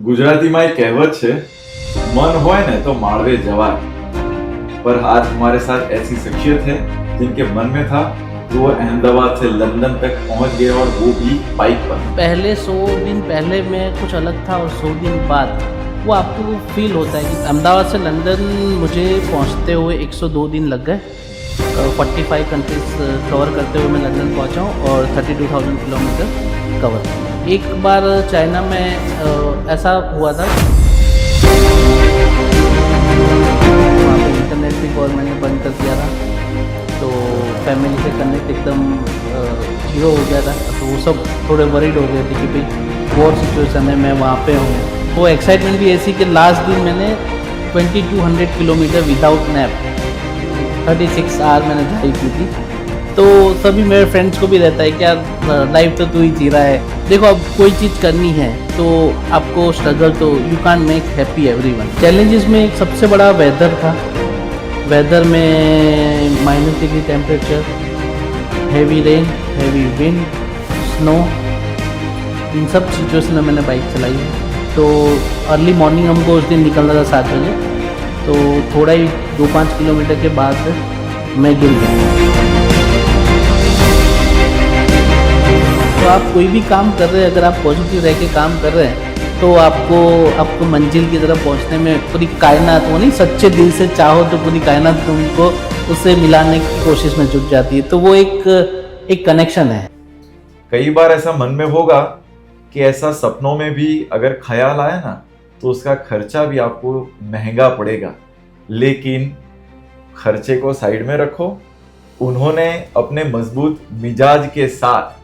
ગુજરાતીમાં એક કહેવત છે, मन होय ने तो माळवे जवाय। पर आज हमारे साथ ऐसी शख्सियत है जिनके मन में था तो वो अहमदाबाद से लंदन तक पहुंच गए, और वो भी बाइक पर। पहले 100 दिन पहले में कुछ अलग था और 100 दिन बाद वो आपको फील होता है कि अहमदाबाद से लंदन मुझे पहुंचते हुए 102 दिन लग गए। 45 कंट्रीज कवर करते हुए मैं लंदन पहुंचा हूं और 32,000 किलोमीटर कवर। एक बार चाइना में ऐसा हुआ था, वहाँ पे इंटरनेट भी गवर्नमेंट ने बंद कर दिया था, तो फैमिली से कनेक्ट एकदम जीरो हो गया था। तो वो सब थोड़े वरीड हो गए थे कि भाई वॉर सिचुएशन है, मैं वहाँ पे हूँ। वो एक्साइटमेंट भी ऐसी कि लास्ट दिन मैंने 2200 किलोमीटर विदाउट नैप 36 आवर मैंने ड्राइव की थी। तो सभी मेरे फ्रेंड्स को भी रहता है कि यार लाइफ तो तू ही जी रहा है। देखो, अब कोई चीज़ करनी है तो आपको स्ट्रगल, तो you can't make happy everyone. Challenges में एक सबसे बड़ा वेदर था। वेदर में -degree temperature, heavy rain, heavy wind, snow, इन सब सिचुएशन में मैंने बाइक चलाई। तो अर्ली मॉर्निंग हमको उस दिन निकलना था 7 बजे, तो थोड़ा ही 2-5 किलोमीटर के बाद मैं गिर गया। तो आप कोई भी काम कर रहे हैं, अगर आप पॉजिटिव रह के काम कर रहे हैं तो आपको मंजिल की तरफ पहुंचने में पूरी कायनात, वो नहीं, सच्चे दिल से चाहो तो पूरी कायनात तुमको उससे मिलाने की कोशिश में जुट जाती है। तो वो एक कनेक्शन है। कई बार ऐसा मन में होगा कि ऐसा सपनों में भी अगर ख्याल आए ना तो उसका खर्चा भी आपको महंगा पड़ेगा, लेकिन खर्चे को साइड में रखो। उन्होंने अपने मजबूत मिजाज के साथ,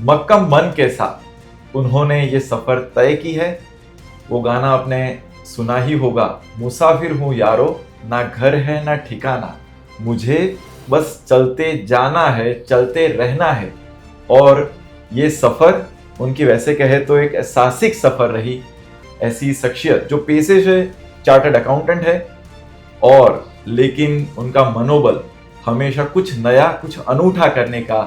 मक्कम मन के साथ उन्होंने ये सफर तय की है। वो गाना आपने सुना ही होगा, मुसाफिर हूँ यारो, ना घर है ना ठिकाना, मुझे बस चलते जाना है, चलते रहना है। और ये सफर उनकी वैसे कहे तो एक साहसिक सफर रही। ऐसी शख्सियत जो पेशे से चार्टर्ड अकाउंटेंट है, और लेकिन उनका मनोबल हमेशा कुछ नया, कुछ अनूठा करने का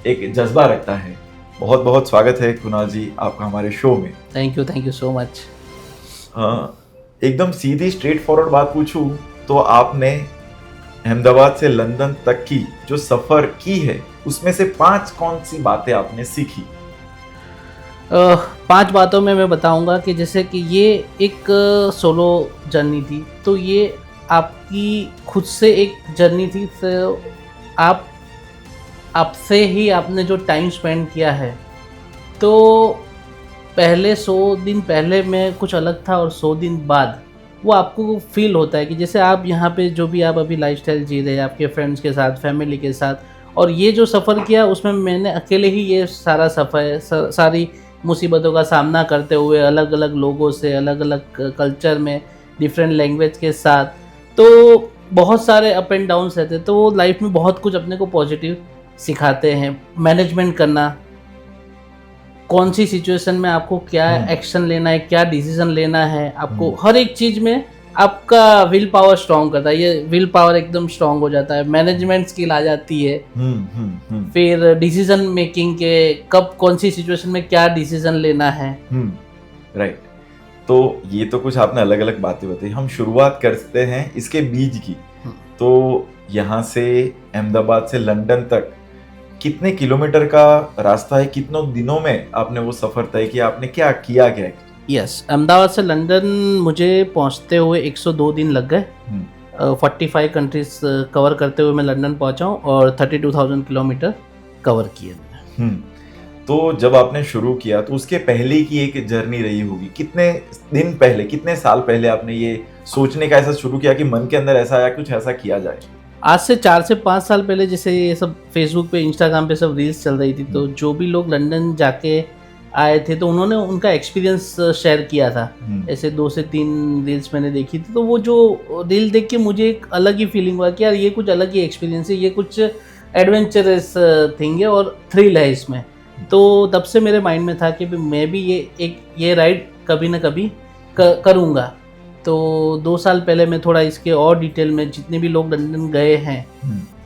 एक जज्बा रखता है। बहुत बहुत स्वागत है कुणाल जी आपका हमारे शो में। Thank you so much. एकदम सीधी स्ट्रेट फॉरवर्ड बात पूछूं तो आपने अहमदाबाद से लंदन तक की जो सफर की है, उसमें से 5 कौन सी बातें आपने सीखी? 5 बातों में मैं बताऊंगा कि जैसे कि ये एक सोलो जर्नी थी, तो ये आपकी खुद से एक जर्नी थी। तो आपसे ही आपने जो टाइम स्पेंड किया है, तो पहले 100 दिन पहले में कुछ अलग था और 100 दिन बाद वो आपको फील होता है कि जैसे आप यहाँ पे जो भी आप अभी लाइफस्टाइल जी रहे हैं आपके फ्रेंड्स के साथ, फैमिली के साथ, और ये जो सफ़र किया उसमें मैंने अकेले ही ये सारा सफ़र, सारी मुसीबतों का सामना करते हुए, अलग अलग लोगों से, अलग अलग कल्चर में, डिफरेंट लैंग्वेज के साथ, तो बहुत सारे अप एंड डाउन्स रहते। तो वो लाइफ में बहुत कुछ अपने को पॉजिटिव सिखाते हैं। मैनेजमेंट करना, कौन सी सिचुएशन में आपको क्या एक्शन लेना है, क्या डिसीजन लेना है, आपको हर एक चीज़ में आपका विल पावर स्ट्रॉन्ग करता है। ये विल पावर एकदम स्ट्रॉन्ग हो जाता है, मैनेजमेंट स्किल आ जाती है। फिर डिसीजन मेकिंग के, कब कौन सी सिचुएशन में क्या डिसीजन लेना है। राइट। तो ये तो कुछ आपने अलग अलग बातें बताई। हम शुरुआत करते हैं इसके बीज की। तो यहाँ से अहमदाबाद से लंदन तक कितने किलोमीटर का रास्ता है? कितनों दिनों में आपने वो सफर तय किया? आपने क्या किया? यस, अहमदाबाद से लंदन मुझे पहुंचते हुए 102 दिन लग गए। 45 कंट्रीज कवर करते हुए मैं लंदन पहुंचा हूं और 32,000 किलोमीटर कवर किए मैंने। तो जब आपने शुरू किया तो उसके पहले की एक जर्नी रही होगी। कितने दिन पहले, कितने साल पहले आपने ये सोचने का ऐसा शुरू किया कि मन के अंदर ऐसा आया कुछ ऐसा किया जाए? आज से 4 से 5 साल पहले जैसे ये सब फेसबुक पे, इंस्टाग्राम पे सब रील्स चल रही थी, तो जो भी लोग लंदन जाके आए थे तो उन्होंने उनका एक्सपीरियंस शेयर किया था। ऐसे 2 से 3 रील्स मैंने देखी थी, तो वो जो रील देख के मुझे एक अलग ही फीलिंग हुआ कि यार ये कुछ अलग ही एक्सपीरियंस है, ये कुछ एडवेंचरस थिंग है और थ्रिल है इसमें। तो तब से मेरे माइंड में था कि मैं भी ये राइड कभी ना कभी करूँगा। तो 2 साल पहले मैं थोड़ा इसके और डिटेल में, जितने भी लोग लंदन गए हैं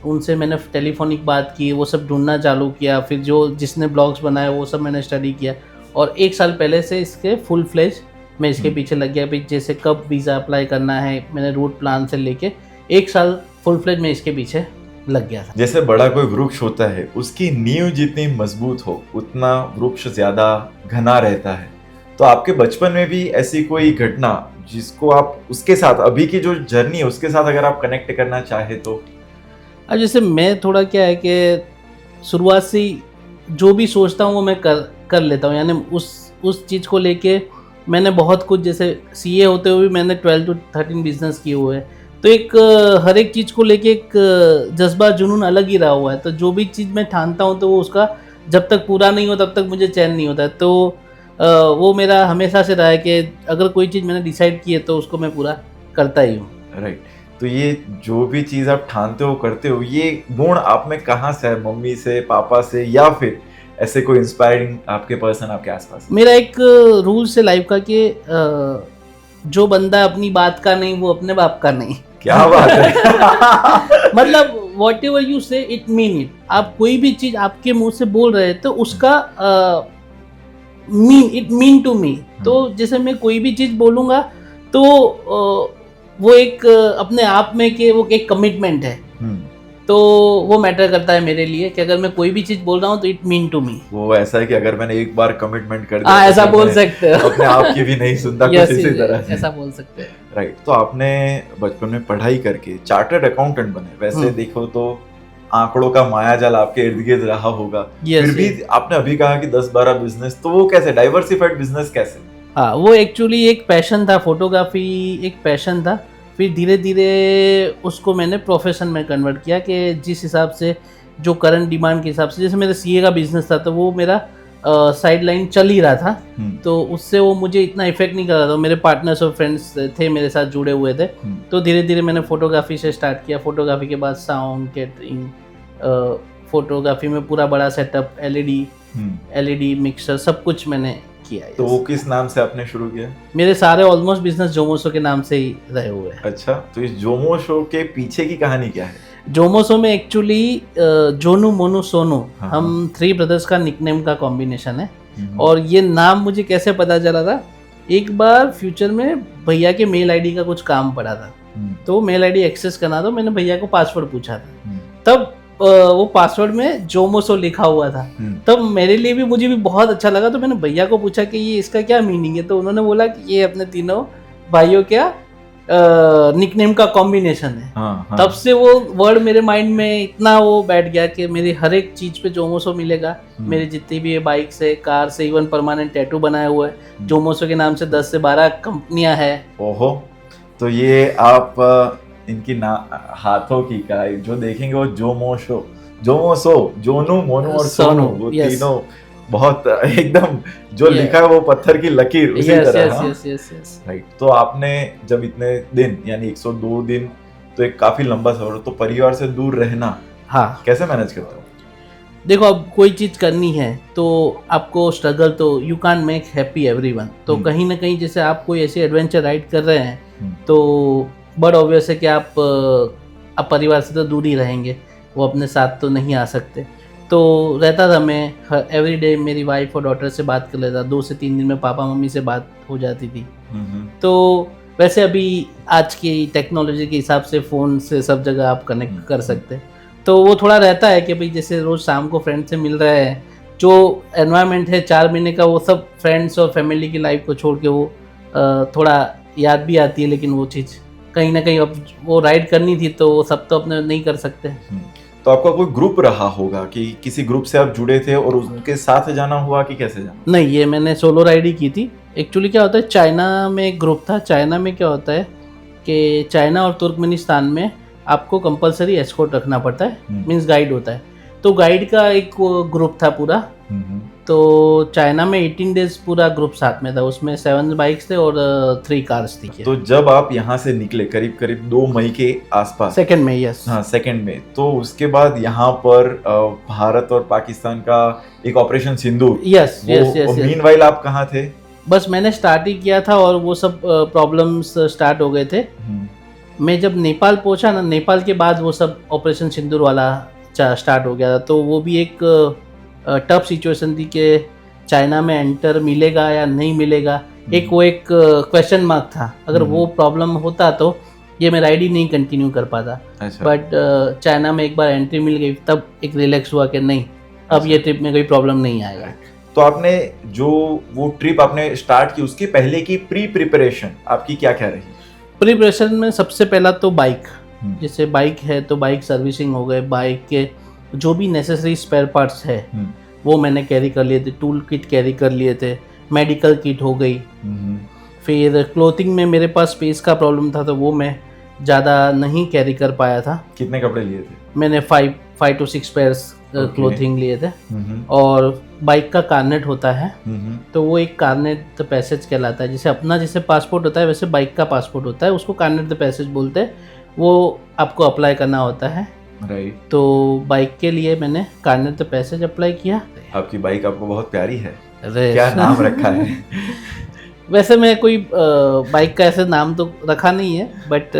उनसे मैंने टेलीफोनिक बात की, वो सब ढूंढना चालू किया। फिर जिसने ब्लॉग्स बनाए वो सब मैंने स्टडी किया, और 1 साल पहले से इसके फुल फ्लेज मैं इसके पीछे लग गया। भाई जैसे कब वीज़ा अप्लाई करना है, मैंने रूट प्लान से लेके 1 साल फुल फ्लेज में इसके पीछे लग गया था। जैसे बड़ा कोई वृक्ष होता है, उसकी नींव जितनी मजबूत हो उतना वृक्ष ज्यादा घना रहता है। तो आपके बचपन में भी ऐसी कोई घटना जिसको आप उसके साथ अभी की जो जर्नी है उसके साथ अगर आप कनेक्ट करना चाहे तो? अब जैसे मैं थोड़ा क्या है कि शुरुआत से ही जो भी सोचता हूँ वो मैं कर लेता हूँ, यानी उस चीज़ को लेके मैंने बहुत कुछ, जैसे सीए होते हुए भी मैंने 12 to 13 बिजनेस किए हुए हैं। तो एक हर एक चीज़ को लेके एक जज्बा जुनून अलग ही रहा हुआ है। तो जो भी चीज़ मैं ठानता हूँ तो वो उसका जब तक पूरा नहीं हो तब तक मुझे चैन नहीं होता है। तो वो मेरा हमेशा से रहा है कि अगर कोई चीज़ मैंने डिसाइड की है तो उसको मैं पूरा करता ही हूँ। राइट। तो ये जो भी चीज़ आप ठानते हो करते हो, ये गुण आप में कहाँ से है? मम्मी से, पापा से, या फिर ऐसे कोई इंस्पायरिंग आपके पर्सन आपके आसपास? मेरा एक रूल्स है लाइफ का कि जो बंदा अपनी बात का नहीं वो अपने बाप का नहीं। क्या बात है। मतलब वॉट एवर यू से इट मीन इट। आप कोई भी चीज आपके मुंह से बोल रहे हैं तो उसका इट मीन टू मी। तो जैसे मैं कोई भी चीज बोलूंगा तो वो एक अपने आप में के वो एक कमिटमेंट है। तो वो मैटर करता है मेरे लिए कि अगर मैं कोई भी चीज बोल रहा हूँ तो इट मीन टू मी। वो ऐसा है कि अगर मैंने एक बार कमिटमेंट कर दिया ऐसा बोल सकते हो। अपने आप की भी नहीं सुनता कुछ इसी तरह से। ऐसा बोल सकते हैं। राइट। तो आपने बचपन में पढ़ाई करके चार्टर्ड अकाउंटेंट बने। वैसे देखो तो आंकड़ों का मायाजाल आपके इर्द गिर्द रहा होगा। फिर भी आपने अभी कहा कि 10-12 बिजनेस, तो वो कैसे डाइवर्सिफाइड बिजनेस कैसे? हाँ, वो एक्चुअली एक पैशन था, फोटोग्राफी एक पैशन था। फिर धीरे धीरे उसको मैंने प्रोफेशन में कन्वर्ट किया कि जिस हिसाब से जो करंट डिमांड के हिसाब से, जैसे मेरा सीए का बिजनेस था तो वो मेरा साइड लाइन चल ही रहा था। तो उससे वो मुझे इतना इफेक्ट नहीं कर रहा था। मेरे पार्टनर्स और फ्रेंड्स थे मेरे साथ जुड़े हुए थे। तो धीरे धीरे मैंने फोटोग्राफी से स्टार्ट किया। फोटोग्राफी के बाद साउंड, कैटरिंग, फोटोग्राफी में पूरा बड़ा सेटअप, एलईडी मिक्सर, सब कुछ मैंने किया है। तो वो किस नाम से आपने शुरू किया? मेरे सारे ऑलमोस्ट बिजनेस जोमोसो के नाम से ही रहे हुए हैं। अच्छा, तो इस जोमो शो के पीछे की कहानी क्या है? जोमोसो में एक्चुअली जोनू मोनू सोनू, हम 3 ब्रदर्स का निकनेम का कॉम्बिनेशन है। और ये नाम मुझे कैसे पता चला था, एक बार फ्यूचर में भैया के मेल आईडी का कुछ काम पड़ा था। तो मेल आईडी एक्सेस करना था, मैंने भैया को पासवर्ड पूछा था। तब वो पासवर्ड में जोमोसो लिखा हुआ था। तब मेरे लिए भी, मुझे भी बहुत अच्छा लगा। तो मैंने भैया को पूछा कि ये इसका क्या मीनिंग है। तो उन्होंने बोला कि ये अपने तीनों भाइयों क्या निकनेम का कॉम्बिनेशन है। तब से वो वर्ड मेरे माइंड में इतना वो बैठ गया कि मेरी हर एक चीज पे जोमोसो मिलेगा। मेरे जितनी भी बाइक से, कार से, इवन परमानेंट टैटू बनाया हुआ है जोमोसो के नाम से। 10 से 12 कंपनियां हैं। ओहो। तो ये आप इनकी हाथों की का जो देखेंगे वो जोमोसो, जोनू, मोनू और सोनू, वो तीनों बहुत एकदम जो लिखा है वो पत्थर की लकीर उसी तरह। राइट। तो आपने जब इतने दिन यानी 102 दिन, तो एक काफी लंबा सफर, तो परिवार से दूर रहना कैसे मैनेज करते हो? देखो, अब कोई चीज करनी है तो आपको स्ट्रगल, तो you can't make happy everyone. तो कहीं ना कहीं जैसे आप कोई ऐसी एडवेंचर राइड कर रहे हैं तो बट ऑब्वियस है कि आप परिवार से तो दूर ही रहेंगे, वो अपने साथ तो नहीं आ सकते। तो रहता था मैं एवरी डे मेरी वाइफ और डॉटर से बात कर लेता। 2 से 3 दिन में पापा मम्मी से बात हो जाती थी। तो वैसे अभी आज की टेक्नोलॉजी के हिसाब से फ़ोन से सब जगह आप कनेक्ट कर सकते हैं। तो वो थोड़ा रहता है कि भाई जैसे रोज़ शाम को फ्रेंड से मिल रहे हैं, जो एनवायरनमेंट है 4 महीने का, वो सब फ्रेंड्स और फैमिली की लाइफ को छोड़ के वो थोड़ा याद भी आती है। लेकिन वो चीज़ कहीं ना कहीं अब वो राइड करनी थी तो सब तो अपने नहीं कर सकते। तो आपका कोई ग्रुप रहा होगा कि किसी ग्रुप से आप जुड़े थे और उनके साथ जाना हुआ कि कैसे जाना? नहीं, ये मैंने सोलो राइड ही की थी। एक्चुअली क्या होता है, चाइना में एक ग्रुप था। चाइना में क्या होता है कि चाइना और तुर्कमेनिस्तान में आपको कंपलसरी एस्कॉर्ट रखना पड़ता है, मीन्स गाइड होता है। तो गाइड का एक ग्रुप था पूरा। तो चाइना में 18 डेज पूरा ग्रुप साथ में था। उसमें 7 बाइक्स थे और 3 कार्स थी। तो जब आप यहाँ से निकले करीब 2 मई के आसपास, 2 मई, यस, हाँ 2 मई, तो उसके बाद यहाँ पर भारत और पाकिस्तान का एक ऑपरेशन सिंदूर, यस। मीनवाइल आप कहाँ थे? बस मैंने स्टार्ट ही किया था और वो सब प्रॉब्लम्स स्टार्ट हो गए थे। मैं जब नेपाल पहुंचा ना, नेपाल के बाद वो सब ऑपरेशन सिंदूर वाला स्टार्ट हो गया था। तो वो भी एक टफ सिचुएशन थी कि चाइना में एंटर मिलेगा या नहीं मिलेगा, एक वो एक क्वेश्चन मार्क था। अगर वो प्रॉब्लम होता तो ये मैं राइड ही नहीं कंटिन्यू कर पाता। अच्छा। बट चाइना में एक बार एंट्री मिल गई, तब एक रिलैक्स हुआ कि नहीं, अब ये ट्रिप में कोई प्रॉब्लम नहीं आएगा। तो आपने जो वो ट्रिप आपने स्टार्ट की, उसके पहले की प्री प्रिपरेशन आपकी क्या क्या रही? प्रिपरेशन में सबसे पहला तो बाइक, जैसे बाइक है तो बाइक सर्विसिंग हो गए, बाइक के जो भी नेसेसरी स्पेयर पार्ट्स है वो मैंने कैरी कर लिए थे, टूल किट कैरी कर लिए थे, मेडिकल किट हो गई। फिर क्लोथिंग में मेरे पास स्पेस का प्रॉब्लम था तो वो मैं ज़्यादा नहीं कैरी कर पाया था। कितने कपड़े लिए थे? मैंने 5 to 6 पेयर्स क्लोथिंग लिए थे। और बाइक का कार्नेट होता है, तो वो एक कार्नेट द पैसेज कहलाता है। जैसे अपना जैसे पासपोर्ट होता है वैसे बाइक का पासपोर्ट होता है, उसको कार्नेट द पैसेज बोलते हैं। वो आपको अप्लाई करना होता है। राइट। तो बाइक के लिए मैंने कार्नेट द पैसेज अप्लाई किया। आपकी बाइक आपको बहुत प्यारी है, अरे क्या नाम रखा है? वैसे मैं कोई बाइक का ऐसे नाम तो रखा नहीं है, बट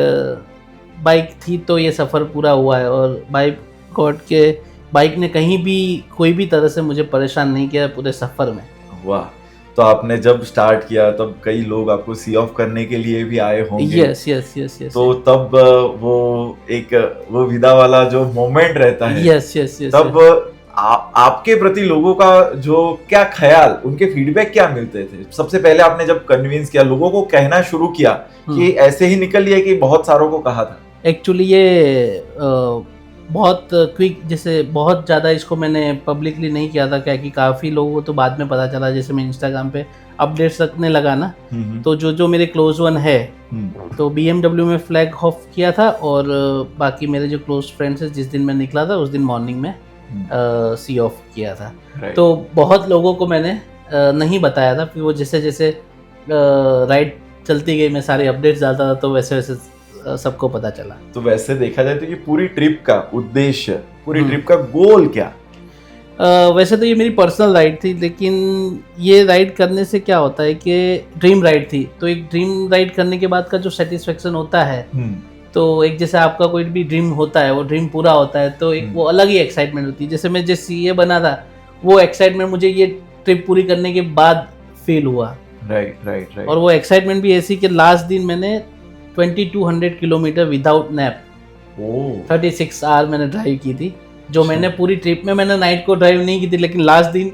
बाइक थी तो ये सफ़र पूरा हुआ है। और बाइक गॉड के बाइक ने कहीं भी कोई भी तरह से मुझे परेशान नहीं किया पूरे सफ़र में। वाह। तो आपने जब स्टार्ट किया तब कई लोग आपको सी ऑफ करने के लिए भी आए होंगे। Yes yes yes yes. तो तब वो विदा वाला जो मोमेंट रहता है, यस यस यस, तब आपके प्रति लोगों का जो क्या ख्याल, उनके फीडबैक क्या मिलते थे? सबसे पहले आपने जब कन्विंस किया, लोगों को कहना शुरू किया कि ऐसे ही निकल लिया कि बहुत सारों को कहा था? एक्चुअली ये बहुत क्विक, जैसे बहुत ज़्यादा इसको मैंने पब्लिकली नहीं किया था, क्या कि काफ़ी लोगों को तो बाद में पता चला। जैसे मैं इंस्टाग्राम पे अपडेट्स रखने लगा ना, तो जो मेरे क्लोज वन है तो BMW में फ्लैग ऑफ किया था, और बाकी मेरे जो क्लोज फ्रेंड्स हैं, जिस दिन मैं निकला था उस दिन मॉर्निंग में सी ऑफ किया था। तो बहुत लोगों को मैंने नहीं बताया था। फिर वो जैसे जैसे राइड चलती गई, मैं सारे अपडेट्स डालता था, तो वैसे वैसे सबको पता चला। तो वैसे देखा जाए तो ये पूरी ट्रिप का उद्देश्य, पूरी ट्रिप का गोल क्या? वैसे तो ये मेरी पर्सनल राइड थी, लेकिन ये राइड करने से क्या होता है कि ड्रीम राइड थी, तो एक ड्रीम राइड करने के बाद का जो सेटिस्फेक्शन होता है, तो एक जैसे आपका कोई भी ड्रीम होता है, वो ड्रीम पूरा होता है तो एक वो अलग ही एक्साइटमेंट होती है। जैसे मैं जिस CA बना था, वो एक्साइटमेंट मुझे ये ट्रिप पूरी करने के बाद फील हुआ। Right right right. और वो एक्साइटमेंट भी ऐसी कि लास्ट दिन मैंने 2200 किलोमीटर विदाउट नैप 36 आवर मैंने ड्राइव की थी। जो मैंने पूरी ट्रिप में मैंने नाइट को ड्राइव नहीं की थी, लेकिन लास्ट दिन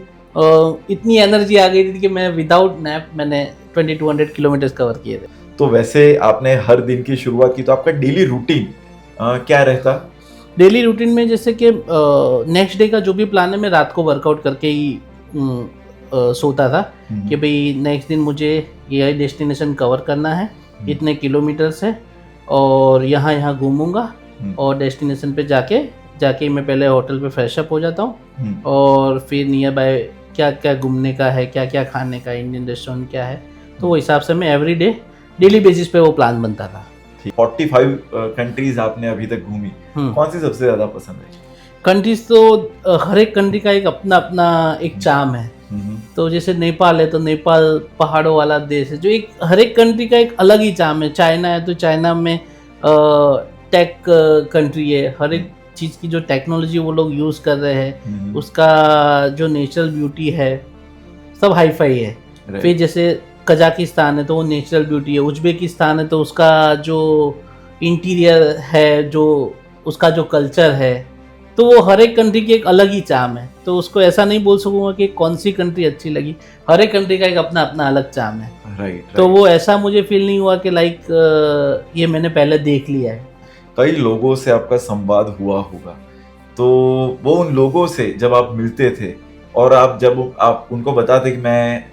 इतनी एनर्जी आ गई थी कि मैं विदाउट नैप मैंने 2200 किलोमीटर कवर किए थे। तो वैसे आपने हर दिन की शुरुआत की, तो आपका डेली रूटीन क्या रहता? डेली रूटीन में जैसे कि नेक्स्ट डे का जो भी प्लान है, मैं रात को वर्कआउट करके ही सोता था कि भाई नेक्स्ट दिन मुझे ये डेस्टिनेशन कवर करना है, इतने किलोमीटर से, और यहाँ घूमूंगा, और डेस्टिनेशन पे जाके मैं पहले होटल पे फ्रेश अप हो जाता हूँ, और फिर नियर बाय क्या क्या घूमने का है, क्या क्या खाने का, इंडियन रेस्टोरेंट क्या है, तो वो हिसाब से मैं एवरी डे डेली बेसिस पे वो प्लान बनता था। 45 कंट्रीज आपने अभी तक घूमी, कौन सी सबसे ज्यादा पसंद है? कंट्रीज तो हर एक कंट्री का एक अपना अपना एक चार्म है। तो जैसे नेपाल है तो नेपाल पहाड़ों वाला देश है, जो एक हर एक कंट्री का एक अलग ही चार्म है। चाइना है तो चाइना में टेक कंट्री है, हर एक चीज़ की जो टेक्नोलॉजी वो लोग यूज़ कर रहे हैं, उसका जो नेचुरल ब्यूटी है सब हाई फाई है। फिर जैसे कजाकिस्तान है तो वो नेचुरल ब्यूटी है, उज्बेकिस्तान है तो उसका जो इंटीरियर है, जो उसका जो कल्चर है, तो वो हर एक कंट्री की एक अलग ही चार्म है। तो उसको ऐसा नहीं बोल सकूंगा कि कौन सी कंट्री अच्छी लगी, हर एक कंट्री का एक अपना अपना अलग चार्म है। राइट। तो वो ऐसा मुझे फील नहीं हुआ कि लाइक ये मैंने पहले देख लिया है। कई लोगों से आपका संवाद हुआ होगा, तो वो उन लोगों से जब आप मिलते थे और जब आप उनको बताते कि मैं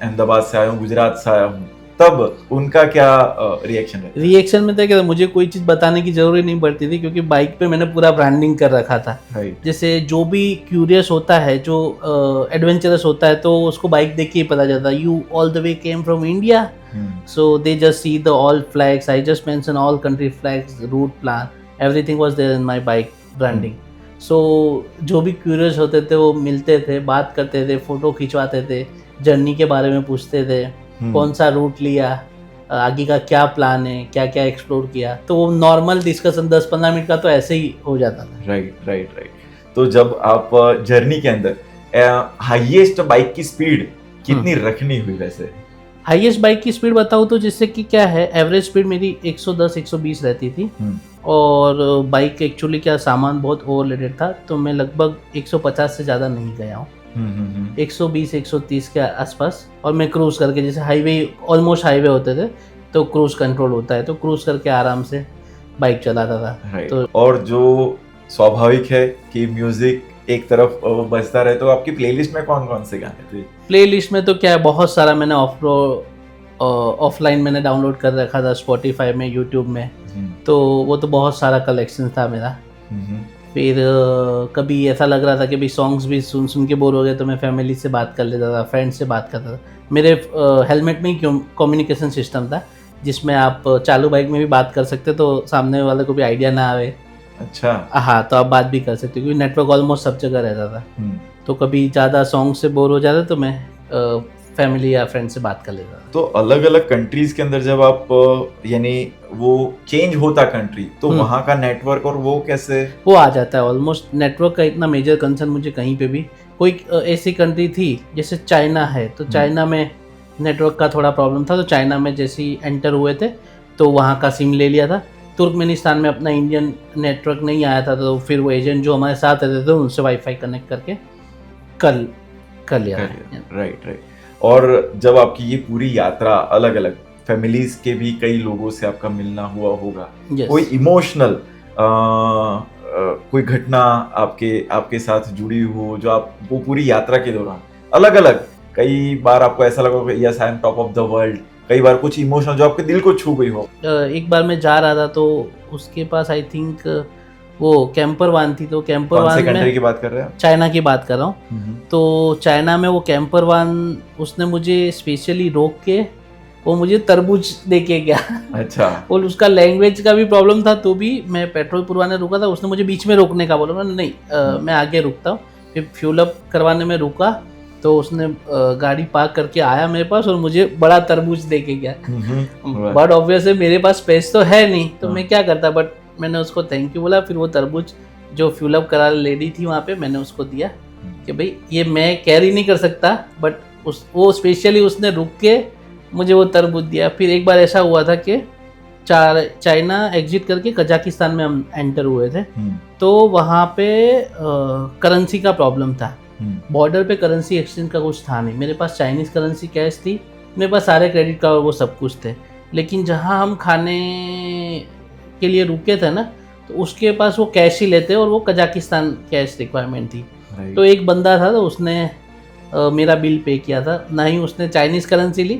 अहमदाबाद से आया हूँ, गुजरात से आया हूँ, तब उनका क्या रिएक्शन है? रिएक्शन में था कि मुझे कोई चीज़ बताने की जरूरत नहीं पड़ती थी, क्योंकि बाइक पे मैंने पूरा ब्रांडिंग कर रखा था। जैसे जो भी क्यूरियस होता है, जो एडवेंचरस होता है, तो उसको बाइक देख के ही पता चलता है। You all the way came from India, so they just see the all flags, I just mention all country flags, route plan, everything was there in my bike branding. So जो भी curious होते थे वो मिलते थे, बात करते थे, फोटो खिंचवाते थे, जर्नी के बारे में पूछते थे, कौन सा रूट लिया, आगे का क्या प्लान है, क्या क्या एक्सप्लोर किया। तो वो नॉर्मल डिस्कशन 10-15 मिनट का तो ऐसे ही हो जाता था। राइट। तो जब आप जर्नी के अंदर हाईएस्ट बाइक की स्पीड कितनी रखनी हुई? वैसे हाईएस्ट बाइक की स्पीड बताऊँ तो जिससे कि क्या है, एवरेज स्पीड मेरी 110-120 रहती थी, और बाइक एक्चुअली क्या सामान बहुत ओवरलोडेड था, तो मैं लगभग 150 से ज़्यादा नहीं गया हूँ, 120-130 के आसपास। और मैं क्रूज़ करके, जैसे हाईवे ऑलमोस्ट हाईवे होते थे तो क्रूज़ कंट्रोल होता है, तो क्रूज़ करके आराम से बाइक चलाता था। तो और जो स्वाभाविक है कि म्यूजिक एक तरफ बजता रहे, तो आपकी प्लेलिस्ट में कौन कौन से गाने थे? प्लेलिस्ट में तो क्या है, बहुत सारा मैंने ऑफलाइन मैंने डाउनलोड कर रखा था, स्पॉटिफाई में, यूट्यूब में, तो वो तो बहुत सारा कलेक्शन था मेरा। फिर कभी ऐसा लग रहा था कि भाई सॉन्ग्स भी सुन सुन के बोर हो गए, तो मैं फैमिली से बात कर लेता था, फ्रेंड्स से बात करता था। मेरे हेलमेट में ही कम्युनिकेशन सिस्टम था, जिसमें आप चालू बाइक में भी बात कर सकते, तो सामने वाले को भी आइडिया ना आवे। अच्छा। हाँ, तो आप बात भी कर सकते, क्योंकि नेटवर्क ऑलमोस्ट सब जगह रहता था। तो कभी ज़्यादा सॉन्ग से बोर हो जाता तो मैं फैमिली या फ्रेंड से बात कर लेता था। तो अलग अलग कंट्रीज के अंदर जब आप यानी वो चेंज होता कंट्री, तो वहाँ का नेटवर्क और वो कैसे वो आ जाता है। ऑलमोस्ट नेटवर्क का इतना मेजर कंसर्न मुझे कहीं पे भी, कोई ऐसी कंट्री थी जैसे चाइना है, तो चाइना में नेटवर्क का थोड़ा प्रॉब्लम था, तो चाइना में जैसे ही एंटर हुए थे तो वहाँ का सिम ले लिया था। तुर्कमेनिस्तान में अपना इंडियन नेटवर्क नहीं आया था, तो फिर वो एजेंट जो हमारे साथ रहते थे उनसे वाईफाई कनेक्ट करके कर लिया। राइट। और जब आपकी ये पूरी यात्रा, अलग अलग फैमिलीज के भी कई लोगों से आपका मिलना हुआ होगा, कोई इमोशनल कोई घटना आपके साथ जुड़ी हो, जो आप वो पूरी यात्रा के दौरान अलग अलग, कई बार आपको ऐसा लगा कि yes I am top of the world, कई बार कुछ इमोशनल जो आपके दिल को छू गई हो? एक बार मैं जा रहा था, तो उसके पास आई थिंक वो कैंपर वान थी, तो कैंपर वान में कंट्री की बात कर रहे हैं? चाइना की बात कर रहा हूँ। तो चाइना में वो कैंपर वान, उसने मुझे स्पेशली रोक के वो मुझे तरबूज दे के गया। अच्छा। और उसका लैंग्वेज का भी प्रॉब्लम था, तो भी मैं पेट्रोल पुरवाने रुका था, उसने मुझे बीच में रोकने का बोला, नहीं मैं आगे रुकता हूँ। फिर फ्यूल अप करवाने में रुका, तो उसने गाड़ी पार्क करके आया मेरे पास और मुझे बड़ा तरबूज दे के गया। बट ऑब्वियसली मेरे पास पैसे तो है नहीं, तो मैं क्या करता, बट मैंने उसको थैंक यू बोला। फिर वो तरबूज जो फ्यूल अप करा लेडी थी वहाँ पे, मैंने उसको दिया कि भाई ये मैं कैरी नहीं कर सकता, बट वो स्पेशली उसने रुक के मुझे वो तरबूज दिया। फिर एक बार ऐसा हुआ था कि चाइना एग्जिट करके कजाकिस्तान में हम एंटर हुए थे, तो वहाँ पे करेंसी का प्रॉब्लम था। बॉर्डर पे करेंसी एक्सचेंज का कुछ था नहीं, मेरे पास चाइनीज़ करेंसी कैश थी, मेरे पास सारे क्रेडिट कार्ड वो सब कुछ थे। लेकिन जहाँ हम खाने के लिए रुके थे ना, तो उसके पास वो कैश ही लेते, और वो कजाकिस्तान कैश रिक्वायरमेंट थी। तो एक बंदा था, तो उसने मेरा बिल पे किया था, ना ही उसने चाइनीज़ करेंसी ली।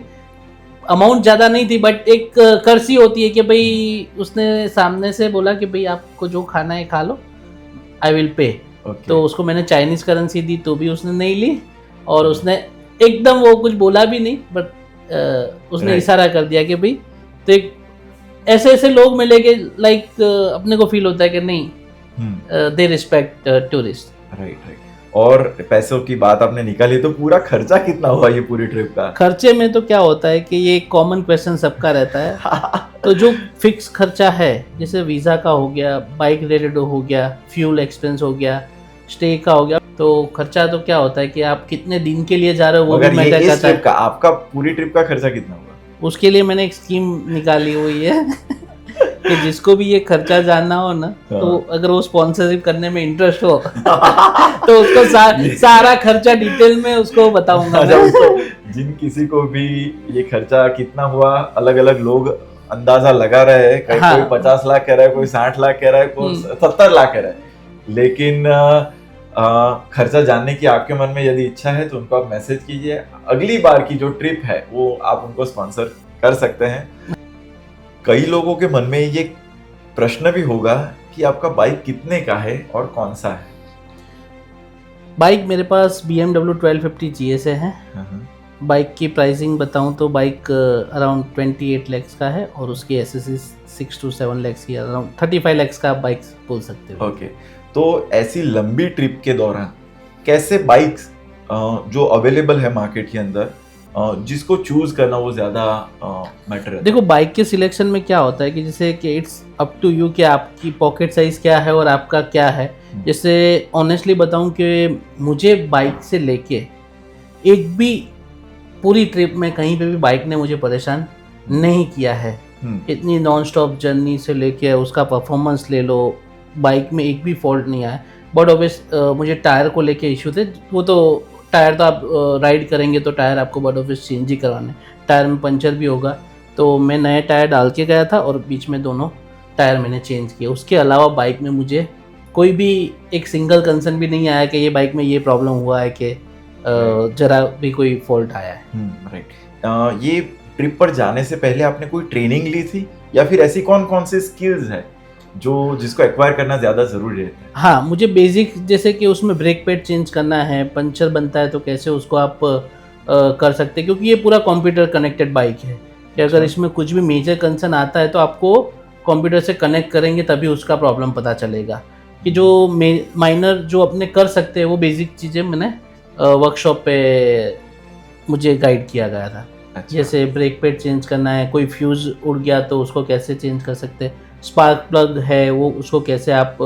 अमाउंट ज़्यादा नहीं थी, बट एक कर्सी होती है कि भाई उसने सामने से बोला कि भाई आपको जो खाना है खा लो, आई विल पे। तो उसको मैंने चाइनीज़ करेंसी दी, तो भी उसने नहीं ली, और उसने एकदम वो कुछ बोला भी नहीं, बट उसने इशारा कर दिया कि भाई, तो एक ऐसे लोग मिले कि लाइक अपने को फील होता है कि नहीं, दे रिस्पेक्ट टूरिस्ट। राइट। और पैसों की बात आपने निकाली, तो पूरा खर्चा कितना हुआ ये पूरी ट्रिप का? खर्चे में तो क्या होता है कि ये कॉमन क्वेश्चन सबका रहता है। तो जो फिक्स खर्चा है, जैसे वीज़ा का हो गया, बाइक रिलेटेड हो गया, फ्यूल एक्सपेंस हो गया, स्टे का हो गया, तो खर्चा तो क्या होता है कि आप कितने दिन के लिए जा रहे हो वो भी मैटर करता है। आपका पूरी ट्रिप का खर्चा कितना हुआ? उसके लिए मैंने एक स्कीम निकाली हुई है कि जिसको भी ये खर्चा जानना हो ना, तो अगर वो स्पॉन्सरशिप करने में इंटरेस्ट हो तो उसको सारा खर्चा डिटेल में उसको बताऊंगा। जिन किसी को भी ये खर्चा कितना हुआ, अलग अलग लोग अंदाजा लगा रहे हैं, कोई 50 लाख कह रहा है, कोई 60 लाख कह रहा है, कोई 70 लाख कह रहा है, लेकिन खर्चा जानने की आपके मन में यदि इच्छा है तो उनको आप मैसेज कीजिए। अगली बार की जो ट्रिप है वो आप उनको स्पॉन्सर कर सकते हैं। कई लोगों के मन में ये प्रश्न भी होगा कि आपका बाइक कितने का है और कौन सा है? बाइक मेरे पास BMW 1250 GS है। बाइक की प्राइसिंग बताऊं तो बाइक अराउंड 28 लाख का है, और उसकी एसएससी 6 to 7 लाख की, अराउंड 35 लाख का बाइक बोल सकते हो। ओके। तो ऐसी लंबी ट्रिप के दौरान कैसे बाइक्स जो अवेलेबल है मार्केट के अंदर, जिसको चूज करना वो ज्यादा मैटर है? देखो, बाइक के सिलेक्शन में क्या होता है कि जैसे कि इट्स अप टू यू कि आपकी पॉकेट साइज क्या है और आपका क्या है। जैसे ऑनेस्टली बताऊं कि मुझे बाइक से लेके एक भी पूरी ट्रिप में कहीं पे भी बाइक ने मुझे परेशान नहीं किया है। इतनी नॉन स्टॉप जर्नी से लेके उसका परफॉर्मेंस ले लो, बाइक में एक भी फॉल्ट नहीं आया। बट ऑब्वियस मुझे टायर को लेके इशू थे। वो तो टायर तो आप राइड करेंगे तो टायर आपको बट ऑब्वियस चेंज ही करवाने, टायर में पंचर भी होगा। तो मैं नए टायर डाल के गया था और बीच में दोनों टायर मैंने चेंज किए। उसके अलावा बाइक में मुझे कोई भी एक सिंगल कंसर्न भी नहीं आया कि ये बाइक में ये प्रॉब्लम हुआ है कि जरा भी कोई फॉल्ट आया है। राइट। ये ट्रिप पर जाने से पहले आपने कोई ट्रेनिंग ली थी या फिर ऐसी कौन कौन सी स्किल्स है जो जिसको एक्वायर करना ज़्यादा ज़रूरी रहता है? हाँ, मुझे बेसिक जैसे कि उसमें ब्रेक पैड चेंज करना है, पंचर बनता है तो कैसे उसको आप कर सकते हैं, क्योंकि ये पूरा कंप्यूटर कनेक्टेड बाइक है कि अगर इसमें कुछ भी मेजर कंसर्न आता है तो आपको कंप्यूटर से कनेक्ट करेंगे तभी उसका प्रॉब्लम पता चलेगा। कि जो माइनर जो अपने कर सकते हैं वो बेसिक चीज़ें मैंने वर्कशॉप पे मुझे गाइड किया गया था। अच्छा। जैसे ब्रेक पैड चेंज करना है, कोई फ्यूज़ उड़ गया तो उसको कैसे चेंज कर सकते हैं, स्पार्क प्लग है वो उसको कैसे आप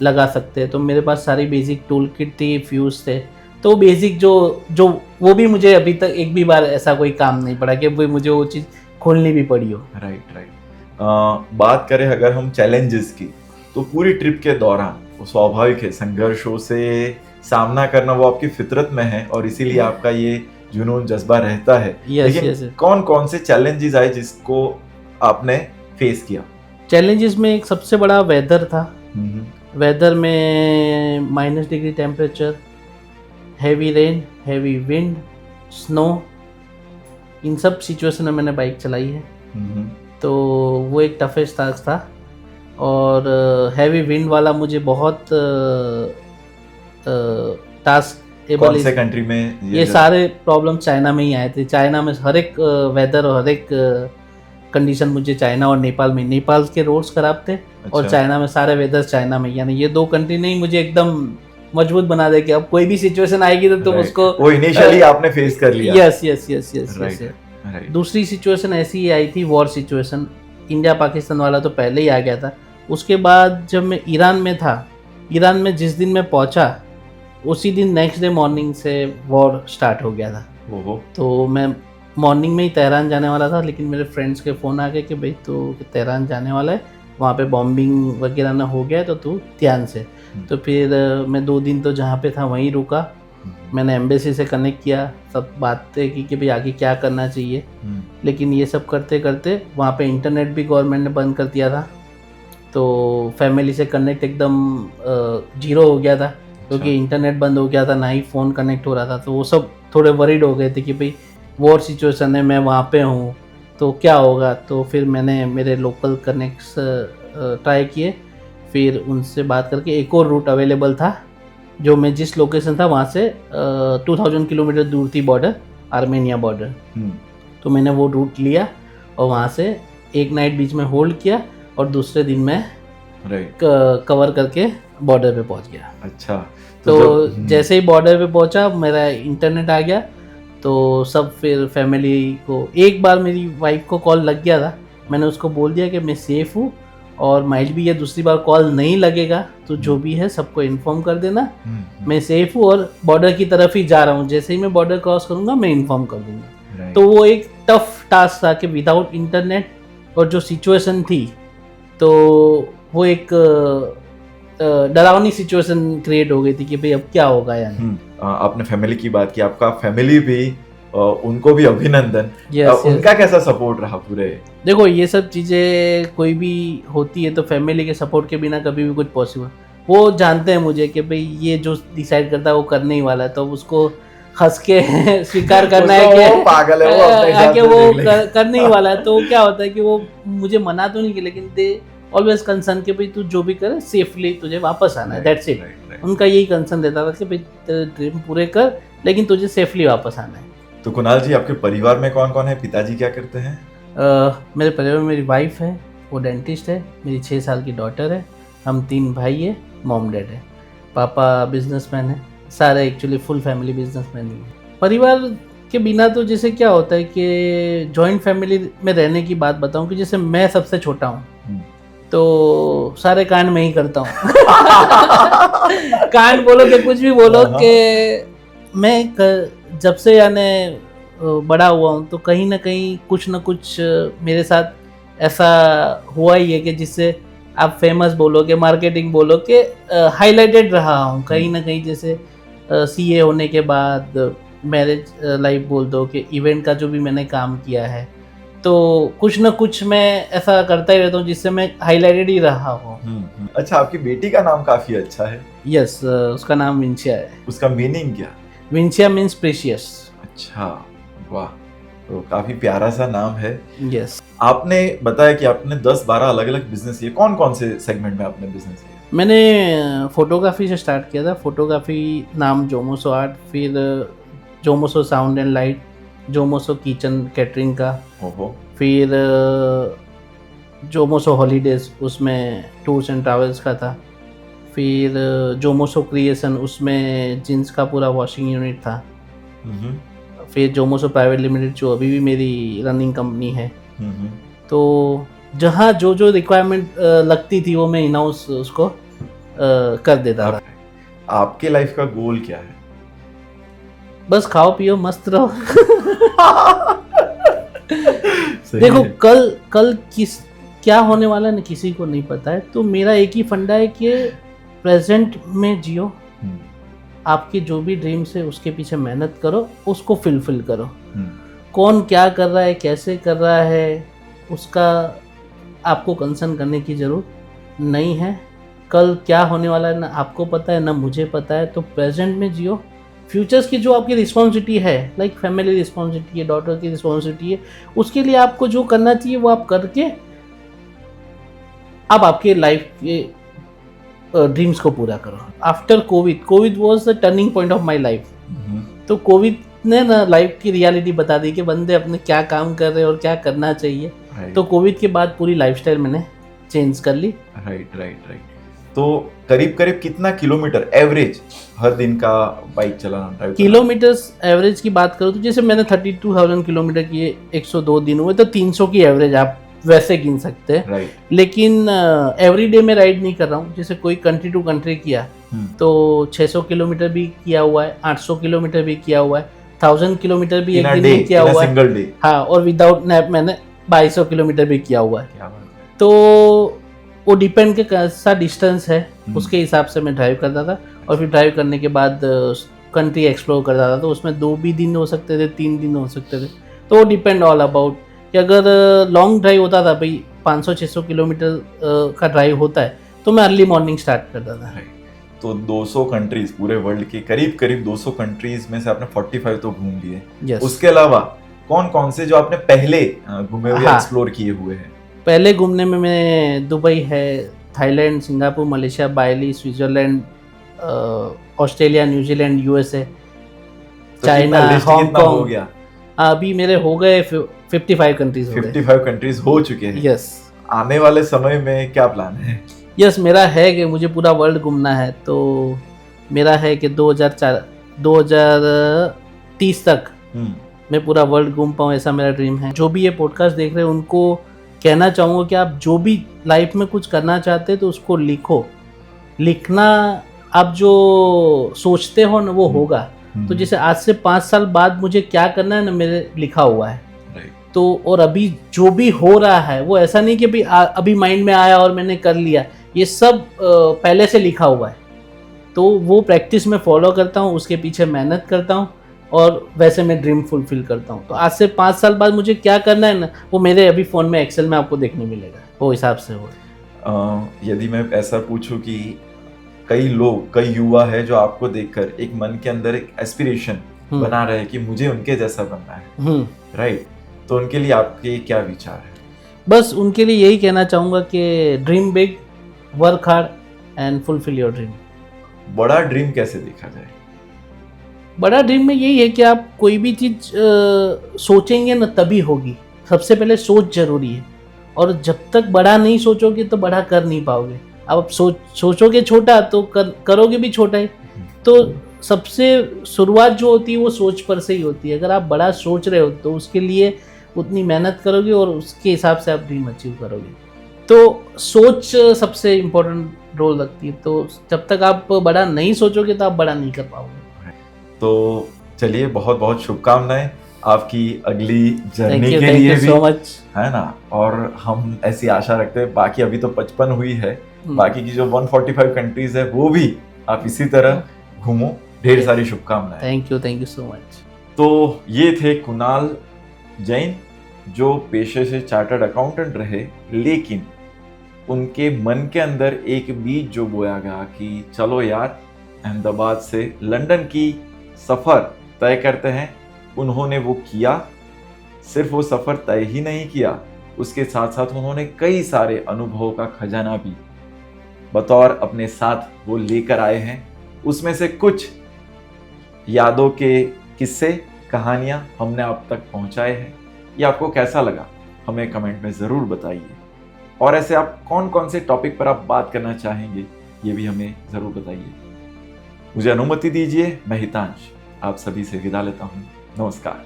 लगा सकते हैं। तो मेरे पास सारी बेसिक टूल किट थी, फ्यूज़ थे। तो बेसिक जो वो भी मुझे अभी तक एक भी बार ऐसा कोई काम नहीं पड़ा कि वो मुझे वो चीज़ खोलनी भी पड़ी हो। राइट। बात करें अगर हम चैलेंजेस की, तो पूरी ट्रिप के दौरान वो स्वाभाविक है, संघर्षों से सामना करना वो आपकी फितरत में है और इसीलिए आपका ये जुनून जज्बा रहता है। लेकिन कौन कौन से चैलेंजेस आए जिसको आपने फेस किया? चैलेंजेस में एक सबसे बड़ा वेदर था। वेदर में -degree temperature, heavy rain, heavy wind, snow, इन सब सिचुएशन में मैंने बाइक चलाई है। तो वो एक टफेस्ट टास्क था। और हैवी विंड वाला मुझे बहुत टास्क कौन से कंट्री में ये सारे प्रॉब्लम चाइना में ही आए थे। चाइना में हर एक वेदर और हर एक कंडीशन मुझे चाइना और नेपाल में, नेपाल के रोड्स खराब थे। अच्छा। और चाइना में सारे वेदर चाइना में, यानी ये दो कंट्री ने मुझे एकदम मजबूत बना दे कि अब कोई भी सिचुएशन आएगी तो तुम उसको वो इनिशियली आपने फेस कर लिया। यस। दूसरी सिचुएशन ऐसी ही आई थी, वॉर सिचुएशन। इंडिया पाकिस्तान वाला तो पहले ही आ गया था। उसके बाद जब मैं ईरान में था, ईरान में जिस दिन मैं पहुंचा उसी दिन नेक्स्ट डे मॉर्निंग से वॉर स्टार्ट हो गया था। तो मैं मॉर्निंग में ही तेहरान जाने वाला था, लेकिन मेरे फ्रेंड्स के फ़ोन आ गए कि भाई तू तेहरान जाने वाला है, वहाँ पे बॉम्बिंग वगैरह ना हो गया है तो तू ध्यान से। तो फिर मैं 2 दिन तो जहाँ पे था वहीं रुका। मैंने एम्बेसी से कनेक्ट किया, सब बातें की कि भाई आगे क्या करना चाहिए। लेकिन ये सब करते करते वहाँ पे इंटरनेट भी गवर्नमेंट ने बंद कर दिया था, तो फैमिली से कनेक्ट एकदम 0 हो गया था, क्योंकि इंटरनेट बंद हो गया था, ना ही फ़ोन कनेक्ट हो रहा था। तो वो सब थोड़े वरीड हो गए थे कि भाई वॉर सिचुएशन है, मैं वहाँ पे हूँ तो क्या होगा। तो फिर मैंने मेरे लोकल कनेक्ट्स ट्राई किए, फिर उनसे बात करके एक और रूट अवेलेबल था जो मैं जिस लोकेशन था वहाँ से 2000 किलोमीटर दूर थी बॉर्डर, आर्मेनिया बॉर्डर। तो मैंने वो रूट लिया और वहाँ से एक नाइट बीच में होल्ड किया और दूसरे दिन मैं कवर करके बॉर्डर पे पहुँच गया। अच्छा। तो जैसे ही बॉर्डर पे पहुँचा मेरा इंटरनेट आ गया, तो सब फिर फैमिली को, एक बार मेरी वाइफ को कॉल लग गया था, मैंने उसको बोल दिया कि मैं सेफ़ हूँ और माइट भी ये दूसरी बार कॉल नहीं लगेगा तो जो भी है सबको इन्फॉर्म कर देना, मैं सेफ़ हूँ और बॉर्डर की तरफ ही जा रहा हूँ, जैसे ही मैं बॉर्डर क्रॉस करूँगा मैं इन्फॉर्म कर दूँगा। तो वो एक टफ टास्क था कि विदाउट इंटरनेट और जो सिचुएशन थी तो वो एक डरावनी सिचुएशन क्रिएट हो गई थी कि भाई अब क्या होगा। यानी आपने फैमिली की बात की, आपका फैमिली भी उनको भी अभिनंदन। उनका कैसा सपोर्ट रहा पूरे? देखो ये सब चीज़ें कोई भी होती है तो फैमिली के सपोर्ट के बिना कभी भी कुछ पॉसिबल। वो जानते हैं मुझे कि भाई ये जो डिसाइड करता है वो करने ही वाला है, तो उसको हंस के स्वीकार करना है कि पागल है वो करने ही वाला है। तो क्या होता है कि वो मुझे मना तो नहीं किया, लेकिन दे ऑलवेज कंसर्न कि भाई तू जो भी करे सेफली तुझे वापस आना है, दैट्स इट। उनका यही कंसर्न रहता था कि भाई तेरे ड्रीम पूरे कर लेकिन तुझे सेफली वापस आना है। तो कुणाल जी, आपके परिवार में कौन कौन है? पिताजी क्या करते हैं? मेरे परिवार में मेरी वाइफ है, वो डेंटिस्ट है, मेरी 6 साल की डॉटर है, हम 3 भाई है, मॉम डैड है, पापा बिजनेसमैन है, सारे एक्चुअली फुल फैमिली बिजनेसमैन ही है। परिवार के बिना तो जैसे क्या होता है कि जॉइंट फैमिली में रहने की बात बताऊं कि जैसे मैं सबसे छोटा हूँ तो सारे कांड मैं ही करता हूँ। कांड बोलो कि कुछ भी बोलो कि मैं जब से यानी बड़ा हुआ हूँ तो कहीं ना कहीं कुछ ना कुछ मेरे साथ ऐसा हुआ ही है कि जिससे आप फेमस बोलो कि मार्केटिंग बोलो कि हाईलाइटेड रहा हूँ कहीं ना कहीं। जैसे सीए होने के बाद मैरिज लाइफ बोल दो कि इवेंट का जो भी मैंने काम किया है तो कुछ ना कुछ मैं ऐसा करता ही रहता हूँ जिससे मैं हाईलाइटेड ही रहा हूँ। अच्छा, आपकी बेटी का नाम काफी अच्छा है। यस, उसका नाम विंशिया है। उसका मीनिंग क्या? विंशिया मीन्स प्रेशियस। अच्छा, वाह, तो काफी प्यारा सा नाम है। यस। आपने बताया कि आपने 10-12 अलग अलग बिजनेस किए। कौन कौन से सेगमेंट में आपने बिजनेस किया? मैंने फोटोग्राफी से स्टार्ट किया था। फोटोग्राफी नाम जोमोसो आर्ट, फिर Jomoso sound and light, Jomoso kitchen catering का, ओहो, फिर जोमोसो हॉलीडेज उसमें टूर्स एंड ट्रैवल्स का था, फिर जोमोसो क्रिएशन उसमें जींस का पूरा वॉशिंग यूनिट था, फिर जोमोसो प्राइवेट लिमिटेड जो अभी भी मेरी रनिंग कंपनी है। तो जहाँ जो जो रिक्वायरमेंट लगती थी वो मैं इन हाउस उसको कर देता था। आपके लाइफ का गोल क्या है? बस खाओ पियो मस्त रहो। सही देखो है। कल क्या होने वाला है ना किसी को नहीं पता है। तो मेरा एक ही फंडा है कि प्रेजेंट में जियो, आपकी जो भी ड्रीम्स है उसके पीछे मेहनत करो, उसको फुलफिल करो। कौन क्या कर रहा है, कैसे कर रहा है, उसका आपको कंसर्न करने की जरूरत नहीं है। कल क्या होने वाला है ना आपको पता है ना मुझे पता है। तो प्रेजेंट में जियो। फ्यूचर्स की जो आपकी रिस्पॉन्सिबिलिटी है, लाइक फैमिली रिस्पॉन्सिबिलिटी है, डॉटर की रिस्पॉन्सिबिलिटी है, उसके लिए आपको जो करना चाहिए वो आप करके आप आपके लाइफ के ड्रीम्स को पूरा करो। After Covid was the turning point of my life. तो कोविड ने ना लाइफ की रियलिटी बता दी कि बंदे अपने क्या काम कर रहे हैं और क्या करना चाहिए। तो कोविड के बाद पूरी लाइफस्टाइल मैंने चेंज कर ली। राइट। तो करीब करीब कितना किलोमीटर एवरेज हर दिन का बाइक चलाना, ड्राइव? किलोमीटर्स एवरेज की बात करूँ तो जैसे मैंने 32,000 किलोमीटर किए, 102 दिन हुए, तो 300 की एवरेज आप वैसे गिन सकते हैं। राइट। लेकिन एवरी डे में राइड नहीं कर रहा हूँ। जैसे कोई कंट्री टू कंट्री किया तो 600 किलोमीटर भी किया हुआ है, 800 किलोमीटर भी किया हुआ है, 1000 किलोमीटर भी एक दिन में किया हुआ है। Single day. हाँ, और विदाउट नैप मैंने 2200 किलोमीटर भी किया हुआ है। क्या बात है। तो वो डिपेंड के कैसा डिस्टेंस है उसके हिसाब से मैं ड्राइव करता था। और फिर ड्राइव करने के बाद कंट्री एक्सप्लोर करता था। तो उसमें 2 भी दिन हो सकते थे, 3 दिन हो सकते थे। तो वो डिपेंड ऑल अबाउट कि अगर लॉन्ग ड्राइव होता था भाई 500-600 किलोमीटर का ड्राइव होता है तो मैं अर्ली मॉर्निंग स्टार्ट करता था। तो 200 कंट्रीज, पूरे वर्ल्ड के करीब करीब 200 कंट्रीज में से आपने 45 तो घूम लिए। yes. उसके अलावा कौन कौन से जो आपने पहले घूमे हुए, एक्सप्लोर किए हुए हैं? पहले घूमने में मैं दुबई है, Thailand, Singapore, Malaysia, Bali, Switzerland, Australia, New Zealand, USA, China, Hong Kong. अभी मेरे हो गए 55 कंट्रीज। 55 कंट्रीज हो चुके हैं। यस। आने वाले समय में क्या प्लान है? यस, मेरा है कि मुझे पूरा वर्ल्ड घूमना है। तो मेरा है कि 2030 तक मैं पूरा वर्ल्ड घूम पाऊँ, ऐसा मेरा ड्रीम है। जो भी ये पॉडकास्ट देख रहे हैं उनको कहना चाहूँगा कि आप जो भी लाइफ में कुछ करना चाहते हैं तो उसको लिखो। लिखना आप जो सोचते हो ना वो होगा। तो जैसे आज से 5 साल बाद मुझे क्या करना है ना मेरे लिखा हुआ है। तो और अभी जो भी हो रहा है वो ऐसा नहीं कि अभी माइंड में आया और मैंने कर लिया, ये सब पहले से लिखा हुआ है। तो वो प्रैक्टिस में फॉलो करता हूँ, उसके पीछे मेहनत करता हूँ और वैसे मैं ड्रीम फुलफिल करता हूँ। तो आज से 5 साल बाद मुझे क्या करना है ना वो मेरे अभी फ़ोन में एक्सेल में आपको देखने मिलेगा, वो हिसाब से हो। यदि मैं ऐसा पूछूं कि कई लोग, कई युवा है जो आपको देखकर एक मन के अंदर एक एस्पिरेशन बना रहे हैं कि मुझे उनके जैसा बनना है, राइट? तो उनके लिए आपके क्या विचार है? बस उनके लिए यही कहना चाहूँगा कि dream big, work hard and fulfil your dream. बड़ा ड्रीम कैसे देखा जाए? बड़ा ड्रीम में यही है कि आप कोई भी चीज़ सोचेंगे ना तभी होगी। सबसे पहले सोच जरूरी है, और जब तक बड़ा नहीं सोचोगे तो बड़ा कर नहीं पाओगे। अब आप सोचोगे छोटा तो करोगे भी छोटा ही। तो सबसे शुरुआत जो होती है वो सोच पर से ही होती है। अगर आप बड़ा सोच रहे हो तो उसके लिए उतनी मेहनत करोगे और उसके हिसाब से आप ड्रीम अचीव करोगे। तो सोच सबसे इम्पोर्टेंट रोल रखती है। तो जब तक आप बड़ा नहीं सोचोगे तो आप बड़ा नहीं कर पाओगे। तो चलिए, बहुत बहुत शुभकामनाएं आपकी अगली जर्नी के थैंक लिए यू भी, सो मच। है ना। और हम ऐसी आशा रखते हैं, बाकी अभी तो 55 हुई है, बाकी की जो 145 कंट्रीज है वो भी आप इसी तरह घूमो। ढेर सारी शुभकामनाएं। Thank you so much. तो ये थे कुणाल जैन, जो पेशे से चार्टर्ड अकाउंटेंट रहे, लेकिन उनके मन के अंदर एक बीज जो बोया गया कि चलो यार अहमदाबाद से लंदन की सफ़र तय करते हैं, उन्होंने वो किया। सिर्फ वो सफ़र तय ही नहीं किया, उसके साथ साथ उन्होंने कई सारे अनुभवों का खजाना भी बतौर अपने साथ वो लेकर आए हैं। उसमें से कुछ यादों के किस्से, कहानियां हमने आप तक पहुंचाए हैं। ये आपको कैसा लगा हमें कमेंट में ज़रूर बताइए, और ऐसे आप कौन कौन से टॉपिक पर आप बात करना चाहेंगे ये भी हमें ज़रूर बताइए। मुझे अनुमति दीजिए, मैं हितांश आप सभी से विदा लेता हूँ। नमस्कार।